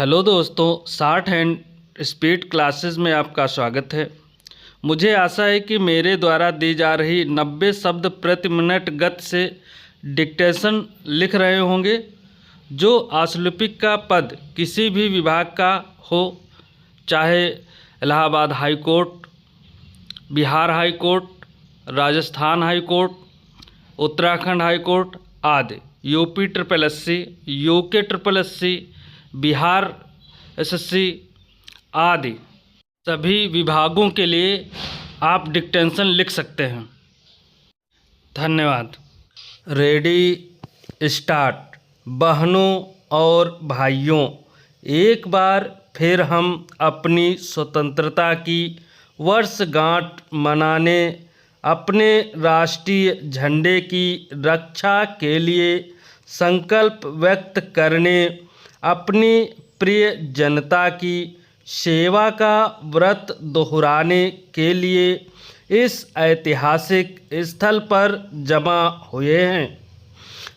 Hello दोस्तों, short hand speed classes में आपका स्वागत है। मुझे आशा है कि मेरे द्वारा दी जा रही 90 शब्द प्रति मिनट गति से डिक्टेशन लिख रहे होंगे। जो आशुलिपिक का पद किसी भी विभाग का हो, चाहे Allahabad high court, Bihar high court, Rajasthan high court, Uttarakhand high court आदि, UP triple SC, UK triple SC, Bihar SSC आदि सभी विभागों के लिए आप डिक्टेशन लिख सकते हैं। धन्यवाद। Ready start. बहनों और भाइयों, एक बार फिर हम अपनी स्वतंत्रता की वर्षगांठ मनाने अपने राष्ट्रीय झंडे की रक्षा के लिए संकल्प व्यक्त करने, अपनी प्रिय जनता की सेवा का व्रत दोहराने के लिए इस ऐतिहासिक स्थल पर जमा हुए हैं।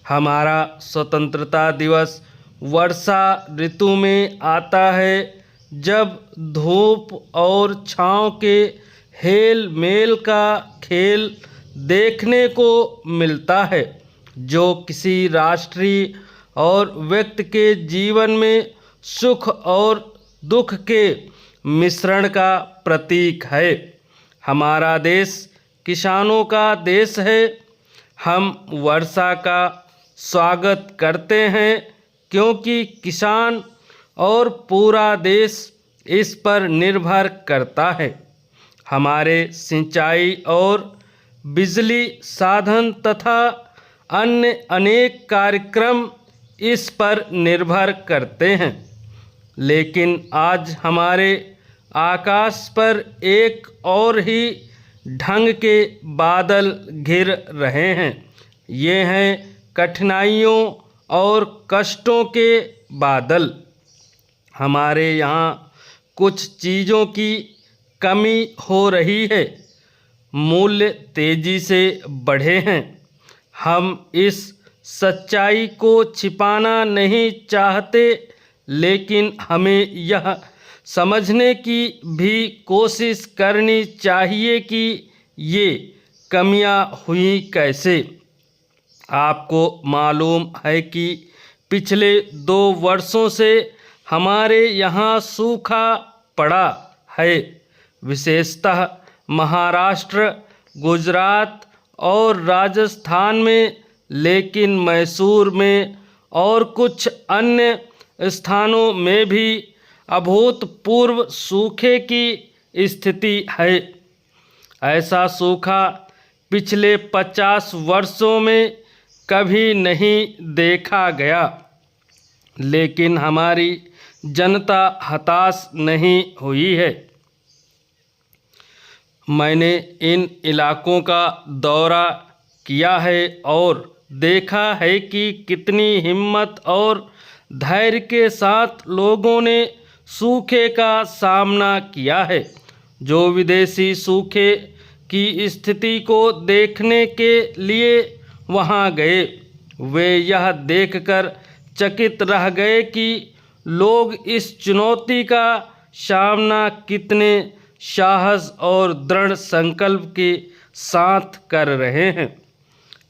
हमारा स्वतंत्रता दिवस वर्षा ऋतु में आता है, जब धूप और छाँव के हेल मेल का खेल देखने को मिलता है, जो किसी राष्ट्रीय और व्यक्ति के जीवन में सुख और दुख के मिश्रण का प्रतीक है। हमारा देश किसानों का देश है। हम वर्षा का स्वागत करते हैं, क्योंकि किसान और पूरा देश इस पर निर्भर करता है। हमारे सिंचाई और बिजली साधन तथा अन्य अनेक कार्यक्रम इस पर निर्भर करते हैं। लेकिन आज हमारे आकाश पर एक और ही ढंग के बादल घिर रहे हैं। ये हैं कठिनाइयों और कष्टों के बादल। हमारे यहाँ कुछ चीज़ों की कमी हो रही है। मूल्य तेज़ी से बढ़े हैं। हम इस सच्चाई को छिपाना नहीं चाहते, लेकिन हमें यह समझने की भी कोशिश करनी चाहिए कि ये कमियां हुई कैसे। आपको मालूम है कि पिछले 2 वर्षों से हमारे यहाँ सूखा पड़ा है, विशेषतः महाराष्ट्र, गुजरात और राजस्थान में, लेकिन मैसूर में और कुछ अन्य स्थानों में भी अभूतपूर्व सूखे की स्थिति है। ऐसा सूखा पिछले 50 वर्षों में कभी नहीं देखा गया। लेकिन हमारी जनता हताश नहीं हुई है। मैंने इन इलाकों का दौरा किया है और देखा है कि कितनी हिम्मत और धैर्य के साथ लोगों ने सूखे का सामना किया है। जो विदेशी सूखे की स्थिति को देखने के लिए वहां गए, वे यह देखकर चकित रह गए कि लोग इस चुनौती का सामना कितने साहस और दृढ़ संकल्प के साथ कर रहे हैं।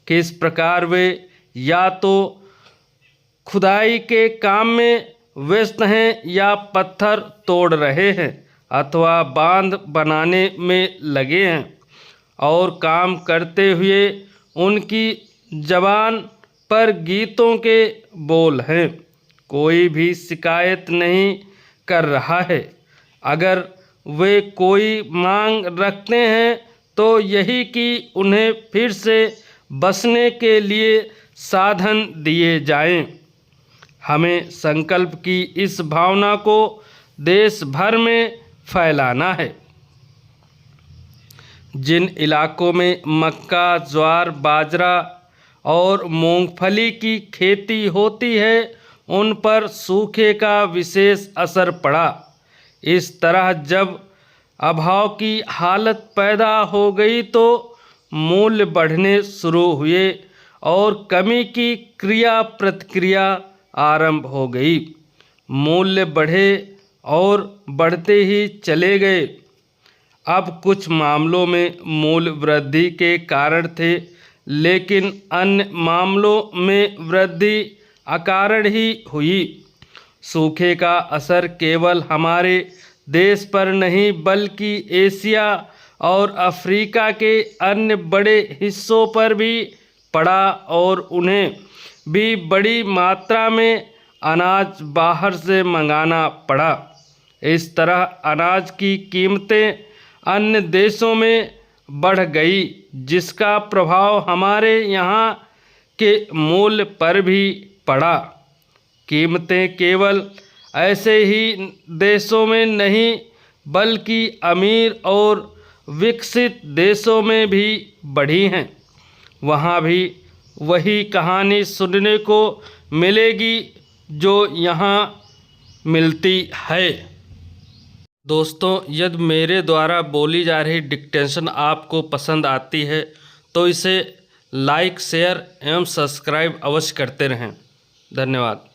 किस प्रकार वे या तो खुदाई के काम में व्यस्त हैं, या पत्थर तोड़ रहे हैं, अथवा बांध बनाने में लगे हैं। और काम करते हुए उनकी ज़बान पर गीतों के बोल हैं। कोई भी शिकायत नहीं कर रहा है। अगर वे कोई मांग रखते हैं तो यही कि उन्हें फिर से बसने के लिए साधन दिए जाएं। हमें संकल्प की इस भावना को देश भर में फैलाना है। जिन इलाकों में मक्का, ज्वार, बाजरा और मूंगफली की खेती होती है, उन पर सूखे का विशेष असर पड़ा। इस तरह जब अभाव की हालत पैदा हो गई तो मूल्य बढ़ने शुरू हुए और कमी की क्रिया प्रतिक्रिया आरंभ हो गई। मूल्य बढ़े और बढ़ते ही चले गए। अब कुछ मामलों में मूल्य वृद्धि के कारण थे, लेकिन अन्य मामलों में वृद्धि अकारण ही हुई। सूखे का असर केवल हमारे देश पर नहीं बल्कि एशिया और अफ्रीका के अन्य बड़े हिस्सों पर भी पड़ा और उन्हें भी बड़ी मात्रा में अनाज बाहर से मंगाना पड़ा। इस तरह अनाज की कीमतें अन्य देशों में बढ़ गई, जिसका प्रभाव हमारे यहाँ के मूल्य पर भी पड़ा। कीमतें केवल ऐसे ही देशों में नहीं बल्कि अमीर और विकसित देशों में भी बढ़ी हैं। वहाँ भी वही कहानी सुनने को मिलेगी जो यहाँ मिलती है। दोस्तों, यदि मेरे द्वारा बोली जा रही डिक्टेशन आपको पसंद आती है तो इसे लाइक, शेयर एवं सब्सक्राइब अवश्य करते रहें। धन्यवाद।